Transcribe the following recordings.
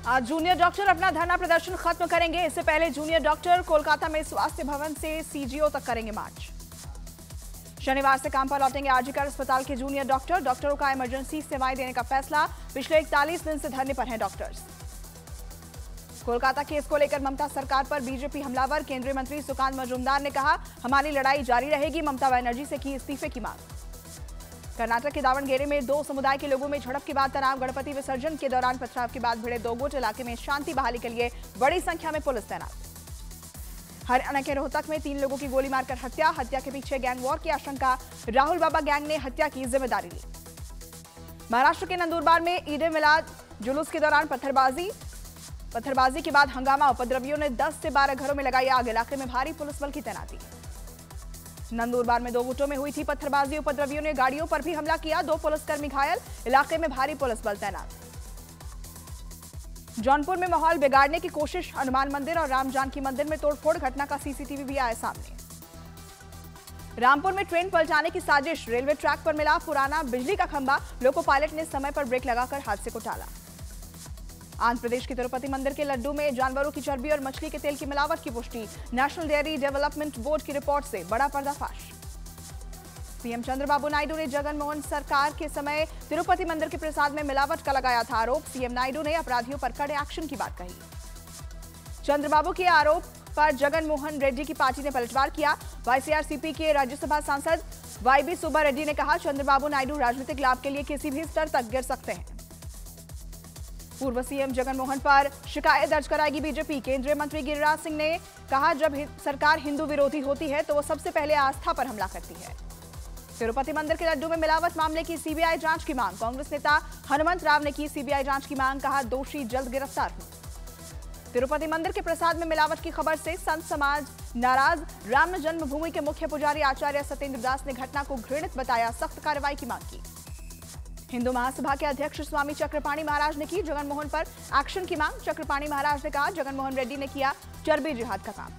आज junior doctor अपना धरना प्रदर्शन खत्म करेंगे। इससे पहले जूनियर डॉक्टर कोलकाता में स्वास्थ्य भवन से सीजीओ तक करेंगे मार्च। शनिवार से काम पर लौटेंगे आरजीकर अस्पताल के जूनियर डॉक्टर। डॉक्टरों का इमरजेंसी सेवाएं देने का फैसला। पिछले 41 दिन से धरने पर हैं डॉक्टर्स। कोलकाता केस को लेकर ममता सरकार पर बीजेपी हमलावर। केंद्रीय मंत्री सुकांत मजूमदार ने कहा, हमारी लड़ाई जारी रहेगी। ममता बनर्जी से की इस्तीफे की मांग। कर्नाटक के दावणगेरे में दो समुदाय के लोगों में झड़प के बाद तनाव। गणपति विसर्जन के दौरान पथराव के बाद भिड़े दो गुट। इलाके में शांति बहाली के लिए बड़ी संख्या में पुलिस तैनात। हरियाणा के रोहतक में 3 लोगों की गोली मारकर हत्या। हत्या के पीछे गैंग वॉर की आशंका। राहुल बाबा गैंग ने हत्या की जिम्मेदारी ली। महाराष्ट्र के नंदुरबार में ईद ए मिलाद जुलूस के दौरान पत्थरबाजी के बाद हंगामा। उपद्रवियों ने 10 से 12 घरों में लगाई आग। इलाके में भारी पुलिस बल की तैनाती। नंदुरबार में 2 गुटों में हुई थी पत्थरबाजी। उपद्रवियों ने गाड़ियों पर भी हमला किया। 2 पुलिसकर्मी घायल। इलाके में भारी पुलिस बल तैनात। जौनपुर में माहौल बिगाड़ने की कोशिश। हनुमान मंदिर और राम जानकी मंदिर में तोड़फोड़। घटना का सीसीटीवी भी आया सामने। रामपुर में ट्रेन पलटाने की साजिश। रेलवे ट्रैक पर मिला पुराना बिजली का खंभा। लोको पायलट ने समय पर ब्रेक लगाकर हादसे को टाला। आंध्र प्रदेश के तिरुपति मंदिर के लड्डू में जानवरों की चर्बी और मछली के तेल की मिलावट की पुष्टि। नेशनल डेयरी डेवलपमेंट बोर्ड की रिपोर्ट से बड़ा पर्दाफाश। सीएम चंद्रबाबू नायडू ने जगनमोहन सरकार के समय तिरुपति मंदिर के प्रसाद में मिलावट का लगाया था आरोप। सीएम नायडू ने अपराधियों पर कड़े एक्शन की बात कही। चंद्रबाबू के आरोप पर जगनमोहन रेड्डी की पार्टी ने पलटवार किया। वाईसीआरसीपी के राज्यसभा सांसद वाईबी सुब्बा रेड्डी ने कहा, चंद्रबाबू नायडू राजनीतिक लाभ के लिए किसी भी स्तर तक गिर सकते हैं। पूर्व सीएम जगनमोहन पर शिकायत दर्ज कराएगी बीजेपी। केंद्रीय मंत्री गिरिराज सिंह ने कहा, जब सरकार हिंदू विरोधी होती है तो वो सबसे पहले आस्था पर हमला करती है। तिरुपति मंदिर के लड्डू में मिलावट मामले की सीबीआई जांच की मांग। कांग्रेस नेता हनुमंत राव ने की सीबीआई जांच की मांग। कहा, दोषी जल्द गिरफ्तार हो। तिरुपति मंदिर के प्रसाद में मिलावट की खबर से संत समाज नाराज। राम जन्मभूमि के मुख्य पुजारी आचार्य सत्येंद्र दास ने घटना को घृणित बताया। सख्त कार्रवाई की मांग की। हिंदू महासभा के अध्यक्ष स्वामी चक्रपाणी महाराज ने की जगनमोहन पर एक्शन की मांग। चक्रपाणी महाराज ने कहा, जगनमोहन रेड्डी ने किया चर्बी जिहाद का काम।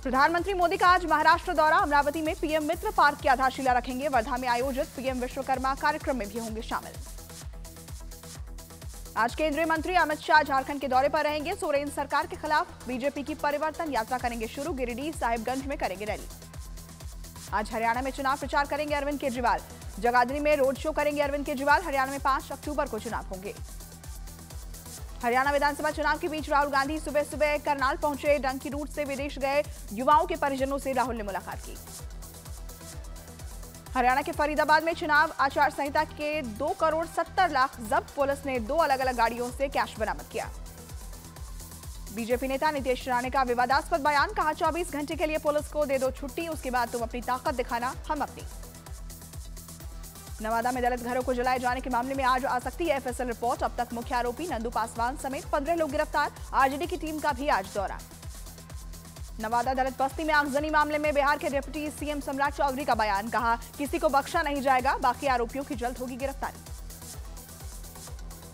प्रधानमंत्री मोदी का आज महाराष्ट्र दौरा। अमरावती में पीएम मित्र पार्क की आधारशिला रखेंगे। वर्धा में आयोजित पीएम विश्वकर्मा कार्यक्रम में भी होंगे शामिल। आज केंद्रीय मंत्री अमित शाह झारखंड के दौरे पर रहेंगे। सोरेन सरकार के खिलाफ बीजेपी की परिवर्तन यात्रा करेंगे शुरू। गिरिडीह साहिबगंज में करेंगे रैली। आज हरियाणा में चुनाव प्रचार करेंगे अरविंद केजरीवाल। जगाधरी में रोड शो करेंगे अरविंद केजरीवाल। हरियाणा में 5 अक्टूबर को चुनाव होंगे। हरियाणा विधानसभा चुनाव के बीच राहुल गांधी सुबह सुबह करनाल पहुंचे। डंकी रूट से विदेश गए युवाओं के परिजनों से राहुल ने मुलाकात की। हरियाणा के फरीदाबाद में चुनाव आचार संहिता के 2 करोड़ 70 लाख जब्त। पुलिस ने 2 अलग अलग गाड़ियों से कैश बरामद किया। बीजेपी नेता नीतीश राणे का विवादास्पद बयान। कहा, 24 घंटे के लिए पुलिस को दे दो छुट्टी, उसके बाद तुम अपनी ताकत दिखाना, हम अपनी। नवादा में दलित घरों को जलाए जाने के मामले में आज आ सकती है एफएसएल रिपोर्ट। अब तक मुख्य आरोपी नंदू पासवान समेत 15 लोग गिरफ्तार। आरजेडी की टीम का भी आज दौरा। नवादा दलित बस्ती में आगजनी मामले में बिहार के डिप्टी सीएम सम्राट चौधरी का बयान। कहा, किसी को बख्शा नहीं जाएगा, बाकी आरोपियों की जल्द होगी गिरफ्तारी।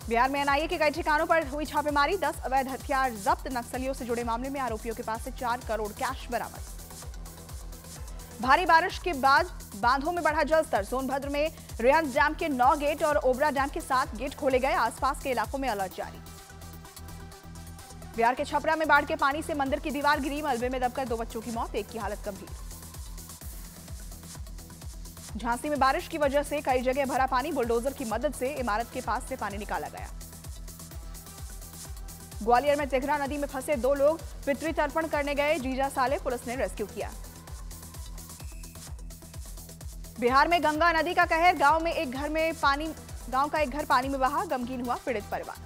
बिहार में एनआईए के कई ठिकानों पर हुई छापेमारी। 10 अवैध हथियार जब्त। नक्सलियों से जुड़े मामले में आरोपियों के पास से 4 करोड़ कैश बरामद। भारी बारिश के बाद बांधों में बढ़ा जलस्तर। सोनभद्र में रेहंस डैम के 9 गेट और ओबरा डैम के 7 गेट खोले गए। आसपास के इलाकों में अलर्ट जारी। बिहार के छपरा में बाढ़ के पानी से मंदिर की दीवार गिरी। मलबे में दबकर 2 बच्चों की मौत, एक की हालत गंभीर। झांसी में बारिश की वजह से कई जगह भरा पानी। बुलडोजर की मदद से इमारत के पास से पानी निकाला गया। ग्वालियर में तिघरा नदी में फंसे 2 लोग पितृ तर्पण करने गए। जीजा साले पुलिस ने रेस्क्यू किया। बिहार में गंगा नदी का कहर। गांव का एक घर पानी में बहा। गमगीन हुआ पीड़ित परिवार।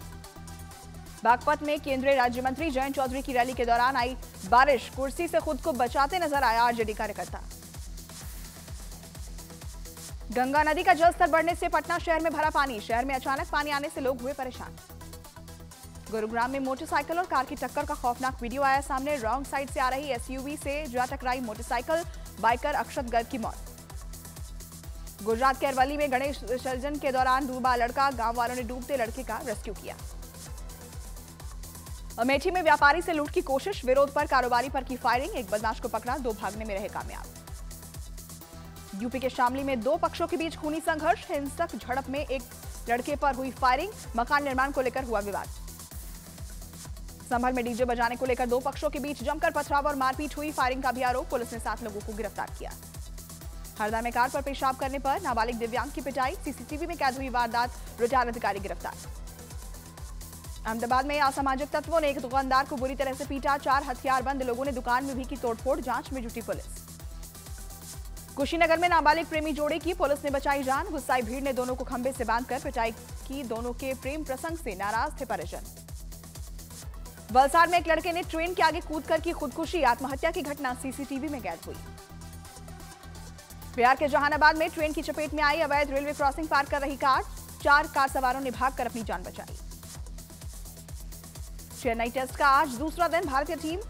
बागपत में केंद्रीय राज्य मंत्री जयंत चौधरी की रैली के दौरान आई बारिश। कुर्सी से खुद को बचाते नजर आया आरजेडी कार्यकर्ता। गंगा नदी का जलस्तर बढ़ने से पटना शहर में भरा पानी। शहर में अचानक पानी आने से लोग हुए परेशान। गुरुग्राम में मोटरसाइकिल और कार की टक्कर का खौफनाक वीडियो आया सामने। रॉन्ग साइड से आ रही एसयूवी से जा टकराई मोटरसाइकिल। बाइकर अक्षत गर्ग की मौत। गुजरात के अरवली में गणेश विसर्जन के दौरान डूबा लड़का। गांव वालों ने डूबते लड़के का रेस्क्यू किया। अमेठी में व्यापारी से लूट की कोशिश। विरोध पर कारोबारी पर की फायरिंग। एक बदमाश को पकड़ा, 2 भागने में रहे कामयाब। यूपी के शामली में 2 पक्षों के बीच खूनी संघर्ष। हिंसक झड़प में एक लड़के पर हुई फायरिंग, मकान निर्माण को लेकर हुआ विवाद। संभल में डीजे बजाने को लेकर दो पक्षों के बीच जमकर पथराव और मारपीट हुई, फायरिंग का भी आरोप, पुलिस ने 7 लोगों को गिरफ्तार किया। हरदा में कार पर पेशाब करने पर नाबालिग दिव्यांग की पिटाई, सीसीटीवी में कैद हुई वारदात, रिटायर्ड अधिकारी गिरफ्तार। अहमदाबाद में असामाजिक तत्वों ने एक दुकानदार को बुरी तरह से पीटा, 4 हथियारबंद लोगों ने दुकान में भी की तोड़फोड़, जांच में जुटी पुलिस। कुशीनगर में नाबालिग प्रेमी जोड़े की पुलिस ने बचाई जान, गुस्साई भीड़ ने दोनों को खंबे से बांधकर पिटाई की, दोनों के प्रेम प्रसंग से नाराज थे परिजन। वलसाड़ में एक लड़के ने ट्रेन के आगे कूदकर की खुदकुशी, आत्महत्या की घटना सीसीटीवी में कैद हुई। बिहार के जहानाबाद में ट्रेन की चपेट में आई अवैध रेलवे क्रॉसिंग पार कर रही कार, 4 कार सवारों ने भागकर अपनी जान बचाई। चेन्नई टेस्ट का आज दूसरा दिन, भारतीय टीम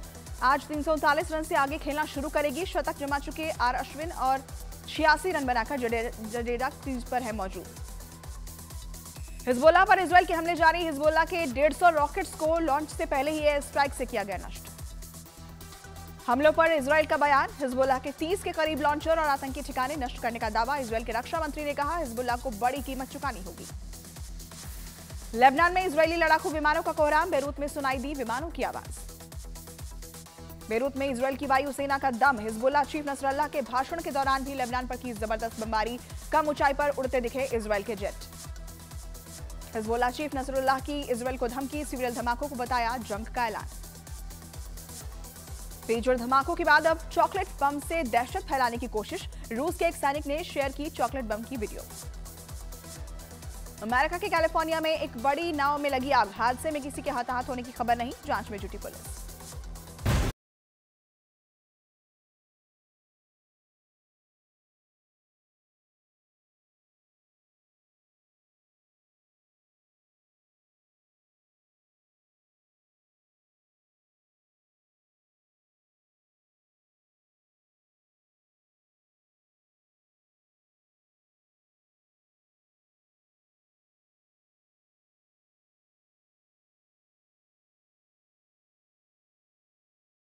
आज 339 रन से आगे खेलना शुरू करेगी। शतक जमा चुके आर अश्विन और 86 रन बनाकर जडेजा क्रीज पर है मौजूद। हिजबुल्लाह पर इजराइल के हमले जारी, हिजबुल्लाह के 150 रॉकेट्स को लॉन्च से पहले ही एयर स्ट्राइक से किया गया नष्ट। हमलों पर इजराइल का बयान, हिजबुल्लाह के 30 के करीब लॉन्चर और आतंकी ठिकाने नष्ट करने का दावा। इजराइल के रक्षा मंत्री ने कहा, हिजबुल्लाह को बड़ी कीमत चुकानी होगी। लेबनान में इजरायली लड़ाकू विमानों का कोहराम, बेरूत में सुनाई दी विमानों की आवाज। बेरूत में इजराइल की वायुसेना का दम, हिजबुल्लाह चीफ नसरल्लाह के भाषण के दौरान भी लेबनान पर की जबरदस्त बमबारी, कम ऊंचाई पर उड़ते दिखे इजराइल के जेट। हिजबुल्लाह चीफ नसरुल्लाह की इजराइल को धमकी, सीरियल धमाकों को बताया जंग का ऐलान। पेजर धमाकों के बाद अब चॉकलेट बम से दहशत फैलाने की कोशिश, रूस के एक सैनिक ने शेयर की चॉकलेट बम की वीडियो। अमेरिका के कैलिफोर्निया में एक बड़ी नाव में लगी आग, हादसे में किसी के हताहत होने की खबर नहीं, जांच में जुटी पुलिस।